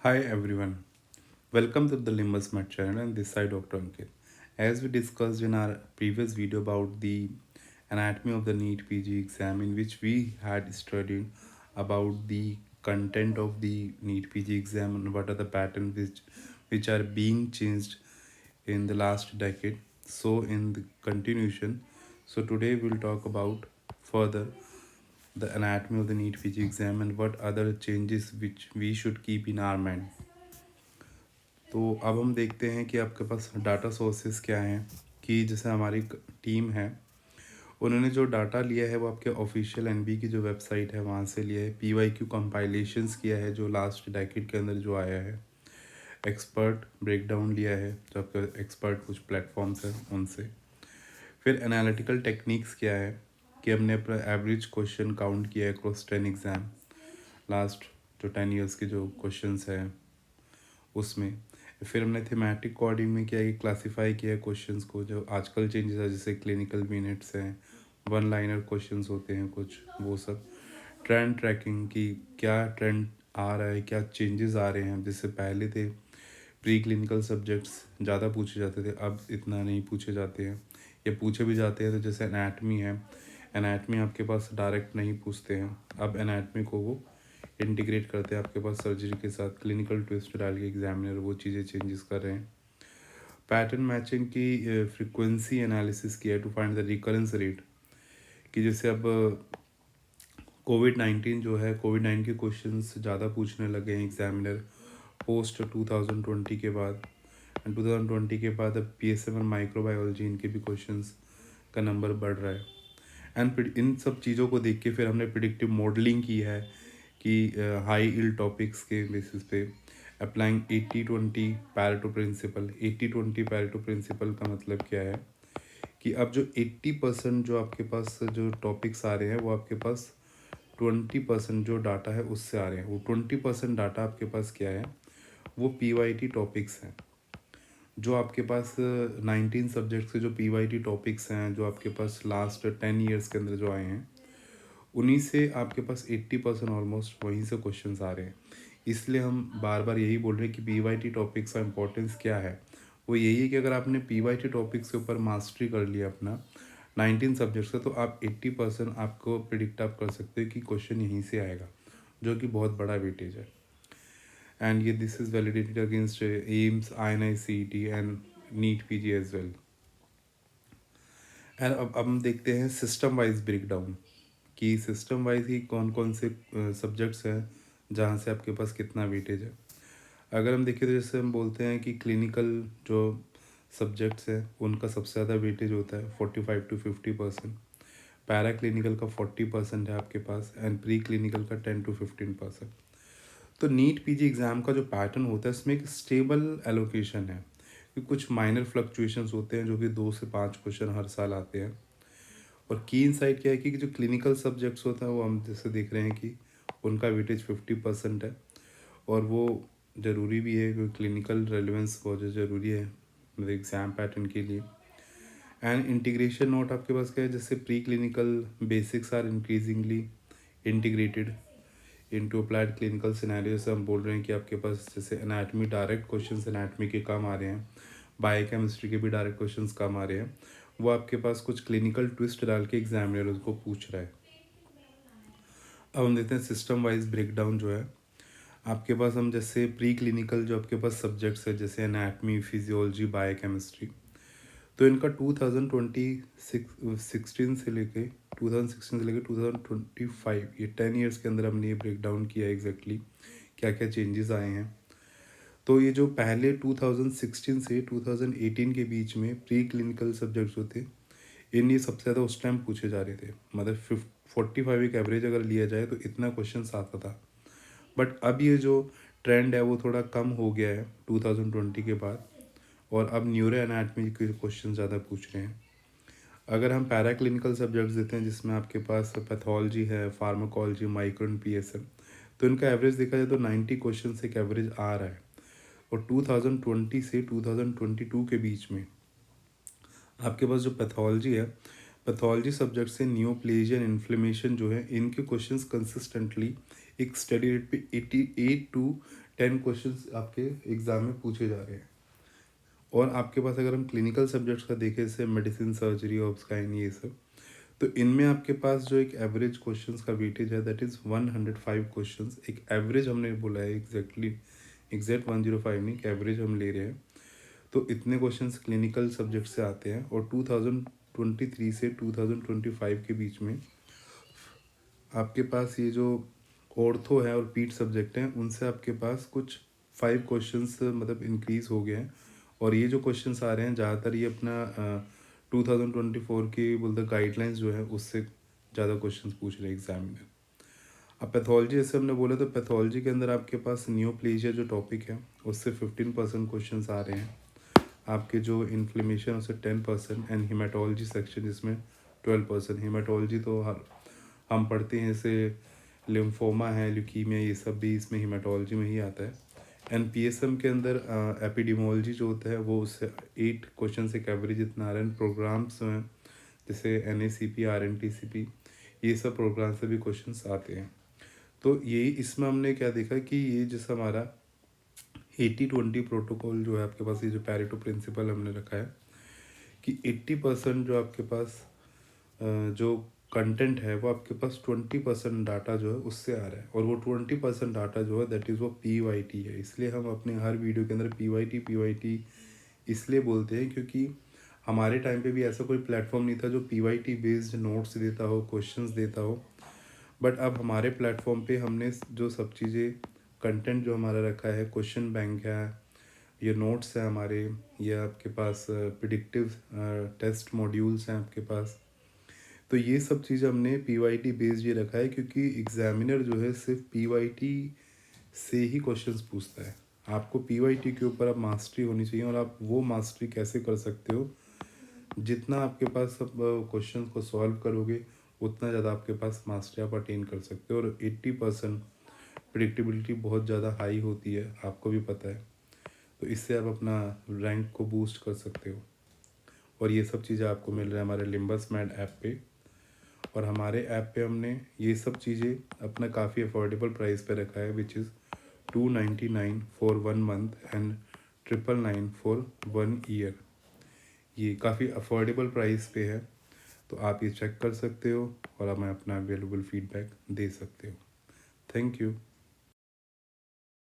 Hi everyone, welcome to the Limbus Smart channel and this side Dr. Ankit. As we discussed in our previous video about the anatomy of the NEET PG exam in which we had studied about the content of the NEET PG exam and what are the patterns which are being changed in the last decade. So in the continuation, so today we'll talk about further the anatomy of the NEET PG exam and what other changes which we should keep in our mind. तो अब हम देखते हैं कि आपके पास data sources क्या हैं कि जैसे हमारी टीम है उन्होंने जो डाटा लिया है वो आपके ऑफिशियल एनबी की जो वेबसाइट है वहाँ से लिया है पीवाईक्यू कंपाइलेशंस किया है जो लास्ट डेकेड के अंदर जो आया है एक्सपर्ट ब्रेकडाउन लिया है जो आपके एक्सपर्ट कुछ प्लेटफॉर्म्स हैं उनसे फिर एनालिटिकल टेक्निक्स क्या है कि हमने अपना एवरेज क्वेश्चन काउंट किया है क्रॉस 10 एग्ज़ाम लास्ट जो 10 ईयर्स के जो क्वेश्चंस हैं उसमें फिर हमने थीमेटिक कोडिंग में क्या है कि क्लासीफाई किया है क्वेश्चंस को जो आजकल चेंजेस है जैसे क्लिनिकल मिनट्स हैं वन लाइनर क्वेश्चंस होते हैं कुछ वो सब ट्रेंड ट्रैकिंग की क्या ट्रेंड आ रहा है क्या चेंजेस आ रहे हैं जैसे पहले थे प्री क्लिनिकल सब्जेक्ट्स ज़्यादा पूछे जाते थे अब इतना नहीं पूछे जाते हैं या पूछे भी जाते हैं तो जैसे एनाटमी है एनाटमी आपके पास डायरेक्ट नहीं पूछते हैं अब एनाटमी को वो इंटीग्रेट करते हैं आपके पास सर्जरी के साथ क्लिनिकल ट्विस्ट डाल के एग्जामिनर वो चीज़ें चेंजेस कर रहे हैं पैटर्न मैचिंग की फ्रीक्वेंसी एनालिसिस किया है to find the recurrence rate कि जैसे अब कोविड 19 जो है कोविड 19 के क्वेश्चंस ज़्यादा पूछने लगे हैं एग्जामिनर पोस्ट 2020 के बाद एंड 2020 के बाद अब पीएसएम और माइक्रोबायोलॉजी इनके भी क्वेश्चंस का नंबर बढ़ रहा है एंड इन सब चीज़ों को देख के फिर हमने प्रिडिक्टिव मॉडलिंग की है कि हाई इल टॉपिक्स के बेसिस पे applying 80-20 Pareto principle 80-20 Pareto principle का मतलब क्या है कि अब जो 80% जो आपके पास जो टॉपिक्स आ रहे हैं वो आपके पास 20% जो डाटा है उससे आ रहे हैं वो 20% डाटा आपके पास क्या है वो पीवाईटी टॉपिक्स हैं जो आपके पास 19 सब्जेक्ट्स के जो पीवाईटी टॉपिक्स हैं जो आपके पास लास्ट 10 ईयर्स के अंदर जो आए हैं उन्हीं से आपके पास 80% ऑलमोस्ट वहीं से क्वेश्चंस आ रहे हैं इसलिए हम बार बार यही बोल रहे हैं कि पीवाईटी टॉपिक्स का इंपॉर्टेंस क्या है वो यही है कि अगर आपने पीवाईटी टॉपिक्स के ऊपर मास्टरी कर लिया अपना 19 सब्जेक्ट्स का तो आप 80% आपको प्रिडिक्ट आप कर सकते हो कि क्वेश्चन यहीं से आएगा जो कि बहुत बड़ा वेटेज है एंड ये this is validated against AIIMS INI-CET and NEET PG as well and अब हम देखते हैं सिस्टम वाइज ब्रेकडाउन कि सिस्टम वाइज ही कौन कौन से सब्जेक्ट्स हैं जहाँ से आपके पास कितना वेटेज है अगर हम देखें तो जैसे हम बोलते हैं कि क्लिनिकल जो सब्जेक्ट्स हैं उनका सबसे ज़्यादा वेटेज होता है 45-50%। पैरा क्लिनिकल का 40% है आपके पास एंड प्री क्लिनिकल का 10-15%। तो नीट PG एग्ज़ाम का जो पैटर्न होता है इसमें एक स्टेबल एलोकेशन है कि कुछ माइनर फ्लक्चुएशंस होते हैं जो कि 2 से 5 क्वेश्चन हर साल आते हैं और की इनसाइट क्या है कि जो क्लिनिकल सब्जेक्ट्स होता है वो हम जैसे देख रहे हैं कि उनका वेटेज 50% है और वो ज़रूरी भी है क्योंकि क्लिनिकल रेलेवेंस बहुत ज़रूरी है मतलब एग्ज़ाम पैटर्न के लिए एंड इंटीग्रेशन नोट आपके पास क्या है जैसे pre clinical basics are increasingly integrated into applied clinical scenario से हम बोल रहे हैं कि आपके पास जैसे एनाटमी डायरेक्ट क्वेश्चंस एनाटमी के कम आ रहे हैं बायोकेमिस्ट्री के भी डायरेक्ट क्वेश्चंस कम आ रहे हैं वो आपके पास कुछ क्लिनिकल ट्विस्ट डाल के एग्जामिनर उसको पूछ रहा है अब हम देखते हैं सिस्टम वाइज ब्रेकडाउन जो है आपके पास हम जैसे प्री क्लिनिकल जो आपके पास सब्जेक्ट्स है जैसे एनाटमी फिजियोलॉजी बायोकेमिस्ट्री तो इनका 2016 से लेके 2025 ये 10 ईयर्स के अंदर हमने ये ब्रेक डाउन किया एग्जैक्टली क्या क्या चेंजेस आए हैं तो ये जो पहले 2016 से 2018 के बीच में प्री क्लिनिकल सब्जेक्ट्स होते इन ये सबसे ज़्यादा उस टाइम पूछे जा रहे थे मतलब 45 एक एवरेज अगर लिया जाए तो इतना क्वेश्चन आता था बट अब ये जो ट्रेंड है वो थोड़ा कम हो गया है 2020 के बाद और अब न्यूरो एनाटमी के क्वेश्चन ज़्यादा पूछ रहे हैं अगर हम पैरा क्लिनिकल सब्जेक्ट्स देते हैं जिसमें आपके पास पैथोलॉजी है फार्माकोलॉजी माइक्रो एंड PSM तो इनका एवरेज देखा जाए तो 90 क्वेश्चन एक एवरेज आ रहा है और 2020 से 2022 के बीच में आपके पास जो पैथोलॉजी है पैथोलॉजी सब्जेक्ट से न्यूप्लेजिया इन्फ्लेमेशन जो है इनके क्वेश्चंस कंसिस्टेंटली एक स्टडी रेट पे 88 to 10 क्वेश्चंस आपके एग्ज़ाम में पूछे जा रहे हैं। और आपके पास अगर हम क्लिनिकल सब्जेक्ट्स का देखें, जैसे मेडिसिन, सर्जरी, ऑब्स्काइन, ये सब, तो इनमें आपके पास जो एक एवरेज क्वेश्चंस का वेटेज है दैट इज़ 105 क्वेश्चंस। एक एवरेज हमने बोला है, एग्जैक्ट 105 नहीं, एवरेज हम ले रहे हैं। तो इतने क्वेश्चंस क्लिनिकल सब्जेक्ट से आते हैं। और 2023 से 2025 के बीच में आपके पास ये जो ऑर्थो है और पीट सब्जेक्ट हैं, उनसे आपके पास कुछ 5 क्वेश्चंस मतलब इंक्रीज हो गए हैं। और ये जो क्वेश्चंस आ रहे हैं ज़्यादातर ये अपना 2024 की बोलते गाइडलाइंस जो है उससे ज़्यादा क्वेश्चंस पूछ रहे हैं एग्जामिनर। अब पैथोलॉजी जैसे हमने बोला, तो पैथोलॉजी के अंदर आपके पास नियोप्लेजिया जो टॉपिक है उससे 15% क्वेश्चंस आ रहे हैं। आपके जो इन्फ्लेमेशन उससे 10%, एंड हिमाटोलॉजी सेक्शन जिसमें 12%। हिमाटोलॉजी तो हम पढ़ते हैं, जैसे लिम्फोमा है, ल्यूकीमिया, ये सब भी इसमें हिमाटोलॉजी में ही आता है। एंड पीएसएम के अंदर एपिडेमोलॉजी जो होता है वो उससे 8 क्वेश्चन एक एवरेज इतना आ रहा है। प्रोग्राम्स हैं जैसे NACP, RNTCP, ये सब प्रोग्राम से भी क्वेश्चंस आते हैं। तो यही इसमें हमने क्या देखा कि ये जैसा हमारा 80-20 प्रोटोकॉल जो है आपके पास, ये जो पैरेटो प्रिंसिपल हमने रखा है कि 80% जो आपके पास जो कंटेंट है वो आपके पास 20% डाटा जो है उससे आ रहा है। और वो 20% डाटा जो है दैट इज़ वो PYT है। इसलिए हम अपने हर वीडियो के अंदर PYT इसलिए बोलते हैं क्योंकि हमारे टाइम पे भी ऐसा कोई प्लेटफॉर्म नहीं था जो PYT बेस्ड नोट्स देता हो, क्वेश्चंस देता हो। बट अब हमारे प्लेटफॉर्म पे हमने जो सब चीज़ें, कंटेंट जो हमारा रखा है, क्वेश्चन बैंक है, ये नोट्स हैं हमारे, ये आपके पास प्रिडिक्टिव टेस्ट मॉड्यूल्स हैं आपके पास। तो ये सब चीज़ हमने PYT बेस्ड ये रखा है क्योंकि एग्जामिनर जो है सिर्फ PYT से ही क्वेश्चंस पूछता है। आपको PYT के ऊपर अब मास्टरी होनी चाहिए। और आप वो मास्टरी कैसे कर सकते हो, जितना आपके पास सब क्वेश्चन को सॉल्व करोगे उतना ज़्यादा आपके पास मास्टरी आप अटेन कर सकते हो। और 80% प्रिडिक्टेबिलिटी बहुत ज़्यादा हाई होती है, आपको भी पता है। तो इससे आप अपना रैंक को बूस्ट कर सकते हो। और ये सब चीज़ें आपको मिल रहा है हमारे लिम्बस मैड ऐप पे। और हमारे ऐप पे हमने ये सब चीज़ें अपना काफ़ी अफोर्डेबल प्राइस पे रखा है, which is 299 for 1 month and 999 for 1 year. ये काफ़ी अफोर्डेबल प्राइस पे है, तो आप ये चेक कर सकते हो और हमें अपना अवेलेबल फीडबैक दे सकते हो। Thank you.